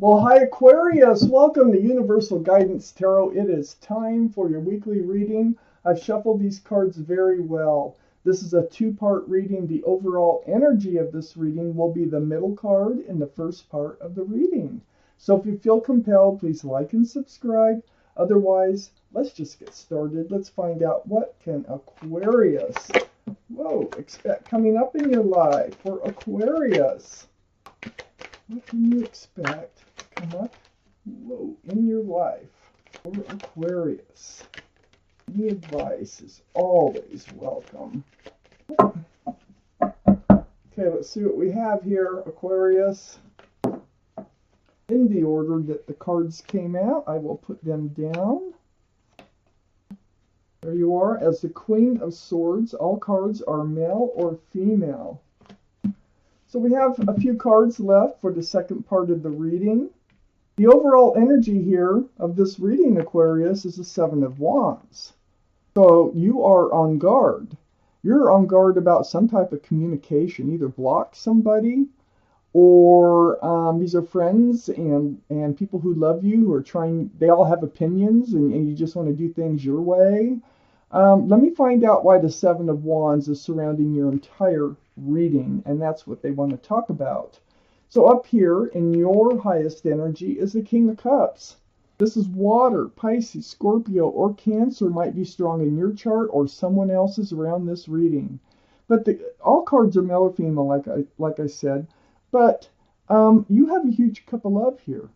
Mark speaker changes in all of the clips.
Speaker 1: Well, hi Aquarius, welcome to Universal Guidance Tarot. It is time for your weekly reading. I've shuffled these cards very well. This is a two-part reading. The overall energy of this reading will be the middle card in the first part of the reading. So if you feel compelled, please like and subscribe. Otherwise, let's just get started. Let's find out what can Aquarius, expect coming up in your life for Aquarius. What can you expect to come up, in your life for Aquarius? Any advice is always welcome. Okay, let's see what we have here, Aquarius. In the order that the cards came out, I will put them down. There you are. As the Queen of Swords, all cards are male or female. So we have a few cards left for the second part of the reading. The overall energy here of this reading, Aquarius, is the Seven of Wands. So you are on guard. You're on guard about some type of communication. Either block somebody, or these are friends and people who love you, who are trying, they all have opinions, and you just want to do things your way. Let me find out why the Seven of Wands is surrounding your entire reading, and that's what they want to talk about. So up here in your highest energy is the King of Cups. This is water. Pisces, Scorpio, or Cancer might be strong in your chart or someone else's around this reading. But all cards are male or female, like I said. But you have a huge cup of love here.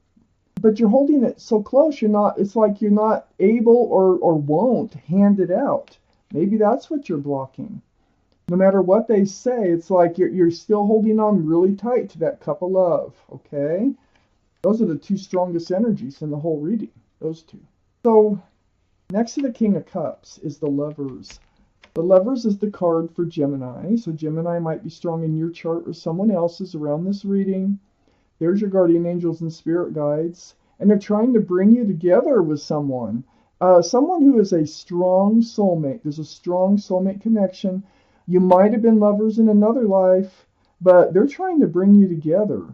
Speaker 1: But you're holding it so close, it's like you're not able or won't hand it out. Maybe that's what you're blocking. No matter what they say, it's like you're still holding on really tight to that cup of love, okay? Those are the two strongest energies in the whole reading, those two. So next to the King of Cups is the Lovers. The Lovers is the card for Gemini. So Gemini might be strong in your chart or someone else's around this reading. There's your guardian angels and spirit guides. And they're trying to bring you together with someone. Someone who is a strong soulmate. There's a strong soulmate connection. You might have been lovers in another life, but they're trying to bring you together.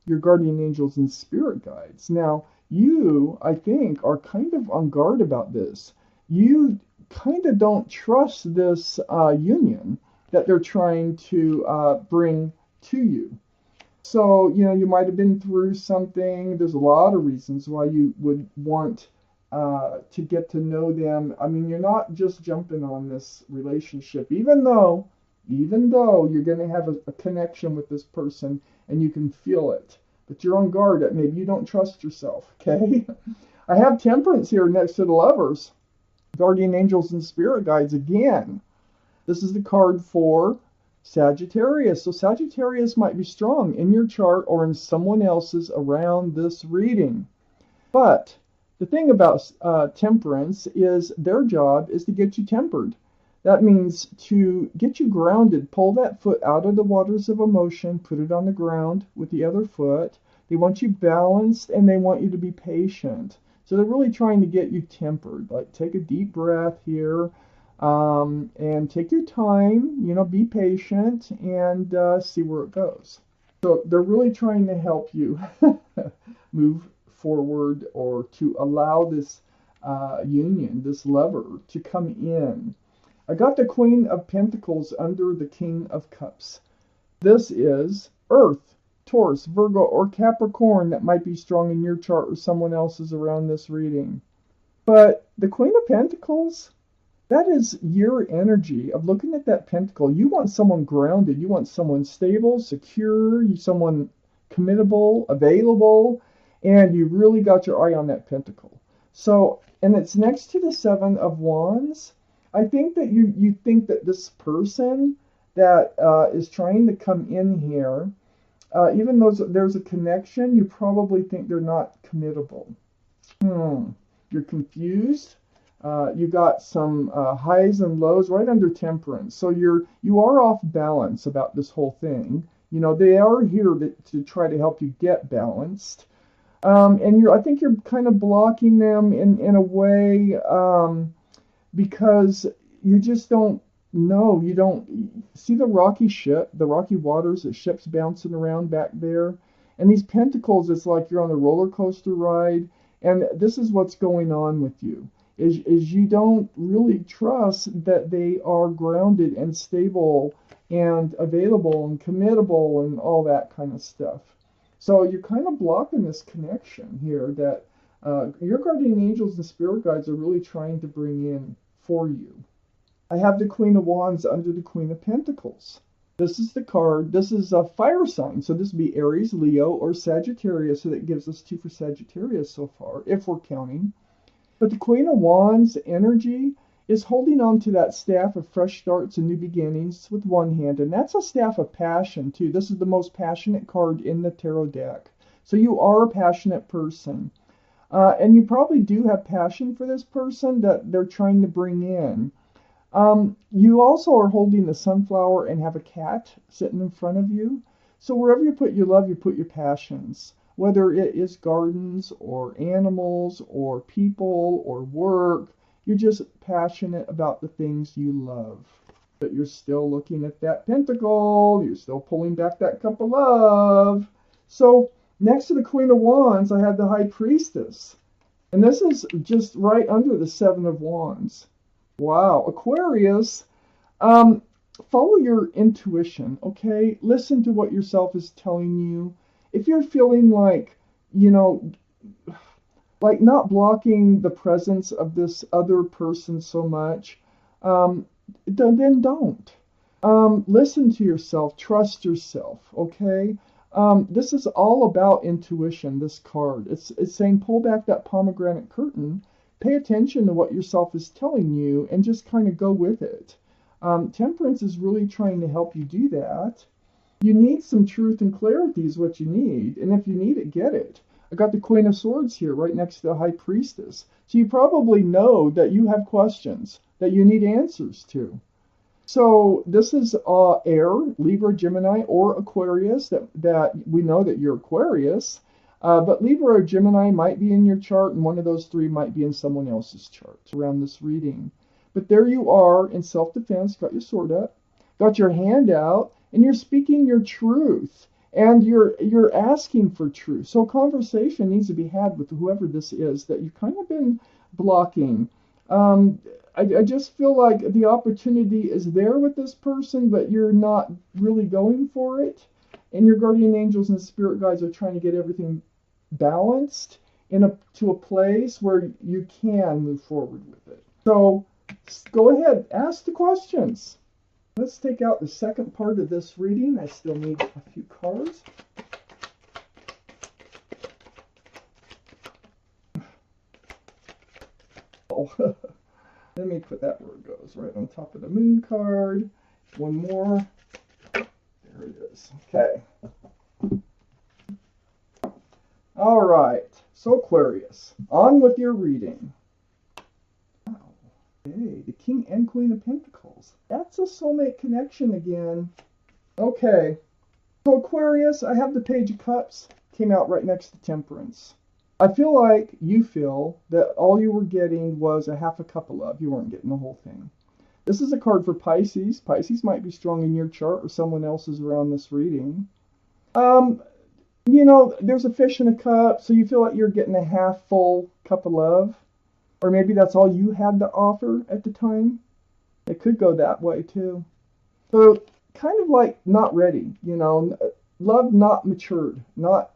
Speaker 1: Your guardian angels and spirit guides. Now, you, I think, are kind of on guard about this. You kind of don't trust this union that they're trying to bring to you. So, you might have been through something. There's a lot of reasons why you would want to get to know them. I mean, you're not just jumping on this relationship, even though you're going to have a connection with this person and you can feel it. But you're on guard that maybe you don't trust yourself, okay? I have Temperance here next to the Lovers. Guardian angels and spirit guides again. This is the card for Sagittarius. So Sagittarius might be strong in your chart or in someone else's around this reading. But the thing about Temperance is their job is to get you tempered. That means to get you grounded. Pull that foot out of the waters of emotion, put it on the ground with the other foot. They want you balanced and they want you to be patient. So they're really trying to get you tempered. Like, take a deep breath here and take your time, be patient and see where it goes. So they're really trying to help you move forward, or to allow this union, this lover, to come in. I got the Queen of Pentacles under the King of Cups. This is Earth, Taurus, Virgo, or Capricorn that might be strong in your chart or someone else's around this reading. But the Queen of Pentacles, that is your energy of looking at that pentacle. You want someone grounded. You want someone stable, secure, someone committable, available, and you really got your eye on that pentacle. So, and it's next to the Seven of Wands. I think that you think that this person that is trying to come in here, even though there's a connection, you probably think they're not committable. You're confused. You got some highs and lows right under Temperance. So you are off balance about this whole thing. They are here to try to help you get balanced. And I think you're kind of blocking them in a way because you just don't know. You don't see the rocky ship, the rocky waters, the ship's bouncing around back there. And these pentacles, it's like you're on a roller coaster ride. And this is what's going on with you, is you don't really trust that they are grounded and stable and available and committable and all that kind of stuff. So you're kind of blocking this connection here that your guardian angels and spirit guides are really trying to bring in for you. I have the Queen of Wands under the Queen of Pentacles. This is the card. This is a fire sign. So this would be Aries, Leo, or Sagittarius. So that gives us 2 for Sagittarius so far, if we're counting. But the Queen of Wands energy is holding on to that staff of fresh starts and new beginnings with one hand. And that's a staff of passion, too. This is the most passionate card in the tarot deck. So you are a passionate person. And you probably do have passion for this person that they're trying to bring in. You also are holding the sunflower and have a cat sitting in front of you. So wherever you put your love, you put your passions. Whether it is gardens or animals or people or work, you're just passionate about the things you love. But you're still looking at that pentacle. You're still pulling back that cup of love. So next to the Queen of Wands, I have the High Priestess. And this is just right under the Seven of Wands. Wow. Aquarius, follow your intuition, okay? Listen to what yourself is telling you. If you're feeling like, like not blocking the presence of this other person so much, then don't. Listen to yourself. Trust yourself, okay? This is all about intuition, this card. It's saying pull back that pomegranate curtain. Pay attention to what yourself is telling you and just kind of go with it. Temperance is really trying to help you do that. You need some truth and clarity is what you need. And if you need it, get it. I got the Queen of Swords here right next to the High Priestess. So you probably know that you have questions that you need answers to. So this is air, Libra, Gemini, or Aquarius. That we know that you're Aquarius. But Libra or Gemini might be in your chart, and one of those 3 might be in someone else's chart around this reading. But there you are in self-defense, got your sword up, got your hand out, and you're speaking your truth, and you're asking for truth. So conversation needs to be had with whoever this is that you've kind of been blocking. I just feel like the opportunity is there with this person, but you're not really going for it. And your guardian angels and spirit guides are trying to get everything balanced to a place where you can move forward with it. So go ahead, ask the questions. Let's take out the second part of this reading. I still need a few cards. Oh, let me put that where it goes, right on top of the moon card. One more. There it is. Okay. All right. So Aquarius, on with your reading. Wow. Okay, the King and Queen of Pentacles. That's a soulmate connection again. Okay. So Aquarius, I have the Page of Cups. Came out right next to Temperance. I feel like you feel that all you were getting was a half a cup of love. You weren't getting the whole thing. This is a card for Pisces. Pisces might be strong in your chart or someone else's around this reading. There's a fish in a cup, so you feel like you're getting a half full cup of love. Or maybe that's all you had to offer at the time. It could go that way too. So kind of like not ready, love not matured, not,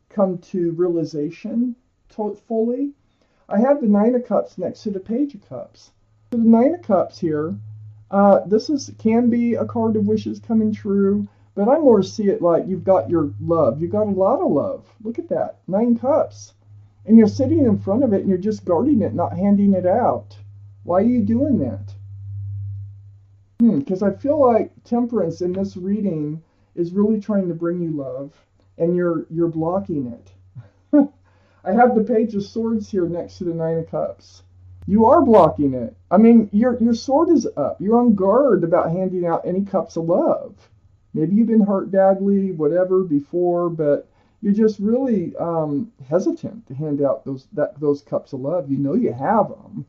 Speaker 1: come to realization fully. I have the Nine of Cups next to the Page of Cups. So the Nine of Cups here, can be a card of wishes coming true, but I more see it like you've got your love. You've got a lot of love. Look at that, 9 cups. And you're sitting in front of it and you're just guarding it, not handing it out. Why are you doing that? Because I feel like Temperance in this reading is really trying to bring you love, and you're blocking it. I have the Page of Swords here next to the Nine of Cups. You are blocking it. I mean, your sword is up. You're on guard about handing out any cups of love. Maybe you've been hurt badly, whatever, before, but you're just really hesitant to hand out those cups of love. You know you have them.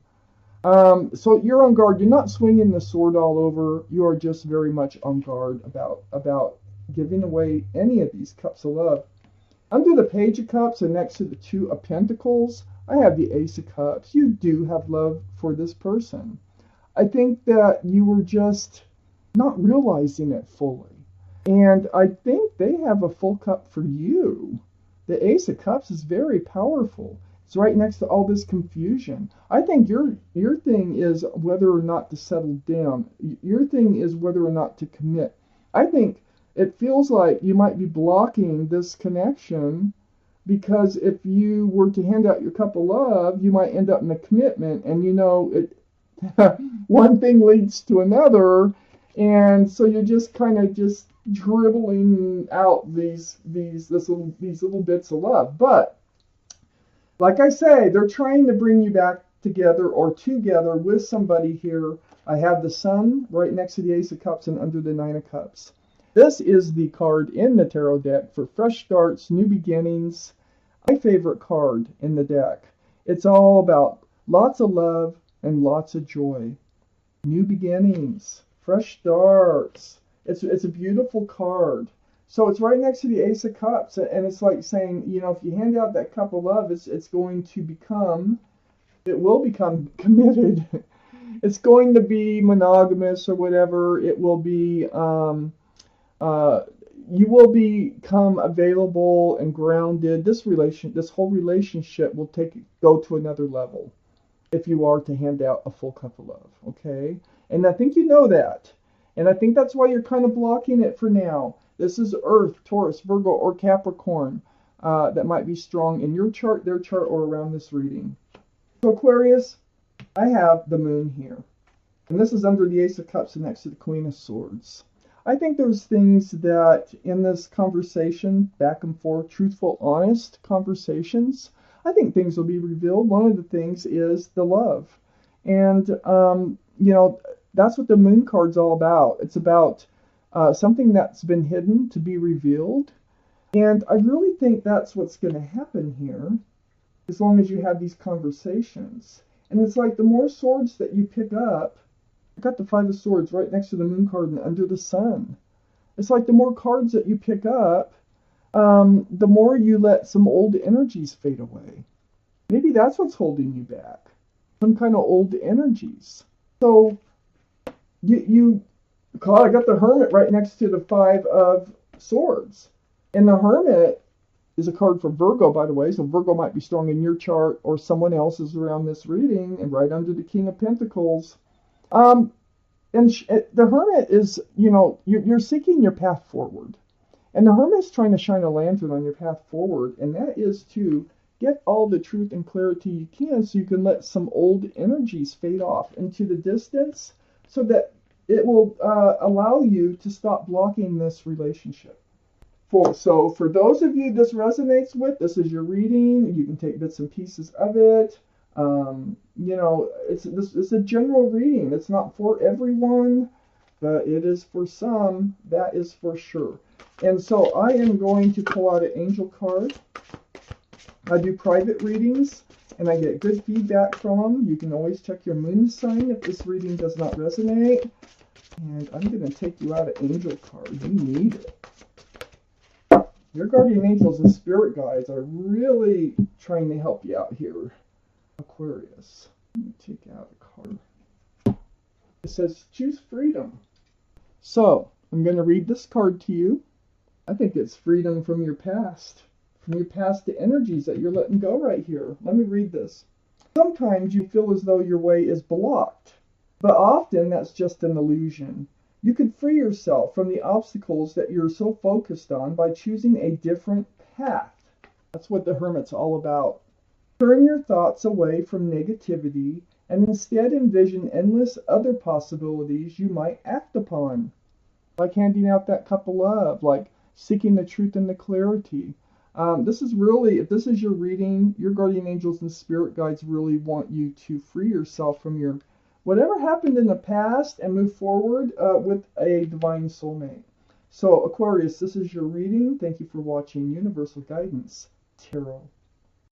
Speaker 1: So you're on guard. You're not swinging the sword all over. You are just very much on guard about giving away any of these cups of love. Under the Page of Cups and next to the Two of Pentacles, I have the Ace of Cups. You do have love for this person. I think that you were just not realizing it fully. And I think they have a full cup for you. The Ace of Cups is very powerful. It's right next to all this confusion. I think your thing is whether or not to settle down. Your thing is whether or not to commit. I think it feels like you might be blocking this connection because if you were to hand out your cup of love, you might end up in a commitment, and one thing leads to another, and so you're just kind of just dribbling out these little bits of love. But like I say, they're trying to bring you back together or together with somebody here. I have the Sun right next to the Ace of Cups and under the Nine of Cups. This is the card in the tarot deck for fresh starts, new beginnings. My favorite card in the deck. It's all about lots of love and lots of joy. New beginnings, fresh starts. It's a beautiful card. So it's right next to the Ace of Cups, and it's like saying, if you hand out that cup of love, it will become committed. It's going to be monogamous or whatever. It will be, you will become available and grounded. This whole relationship will go to another level if you are to hand out a full cup of love, okay? And I think you know that. And I think that's why you're kind of blocking it for now. This is Earth, Taurus, Virgo, or Capricorn that might be strong in your chart, their chart, or around this reading. So Aquarius, I have the Moon here. And this is under the Ace of Cups and next to the Queen of Swords. I think there's things that in this conversation, back and forth, truthful, honest conversations, I think things will be revealed. One of the things is the love. And, that's what the Moon card's all about. It's about something that's been hidden to be revealed. And I really think that's what's going to happen here, as long as you have these conversations. And it's like the more swords that you pick up, I got the Five of Swords right next to the Moon card and under the Sun. It's like the more cards that you pick up, the more you let some old energies fade away. Maybe that's what's holding you back. Some kind of old energies. So I got the Hermit right next to the Five of Swords. And the Hermit is a card for Virgo, by the way. So Virgo might be strong in your chart or someone else's around this reading. And right under the King of Pentacles. The Hermit is, you're seeking your path forward. And the Hermit's trying to shine a lantern on your path forward. And that is to get all the truth and clarity you can so you can let some old energies fade off into the distance so that it will allow you to stop blocking this relationship. So for those of you this resonates with, this is your reading. You can take bits and pieces of it. It's a general reading. It's not for everyone, but it is for some. That is for sure. And so I am going to pull out an angel card. I do private readings, and I get good feedback from them. You can always check your moon sign if this reading does not resonate. And I'm going to take you out an angel card. You need it. Your guardian angels and spirit guides are really trying to help you out here, Aquarius. Let me take out a card. It says, choose freedom. So, I'm going to read this card to you. I think it's freedom from your past. From your past to energies that you're letting go right here. Let me read this. Sometimes you feel as though your way is blocked, but often that's just an illusion. You can free yourself from the obstacles that you're so focused on by choosing a different path. That's what the Hermit's all about. Turn your thoughts away from negativity and instead envision endless other possibilities you might act upon. Like handing out that cup of love, like seeking the truth and the clarity. This is really, if this is your reading, your guardian angels and spirit guides really want you to free yourself from your whatever happened in the past and move forward with a divine soulmate. So Aquarius, this is your reading. Thank you for watching Universal Guidance Tarot.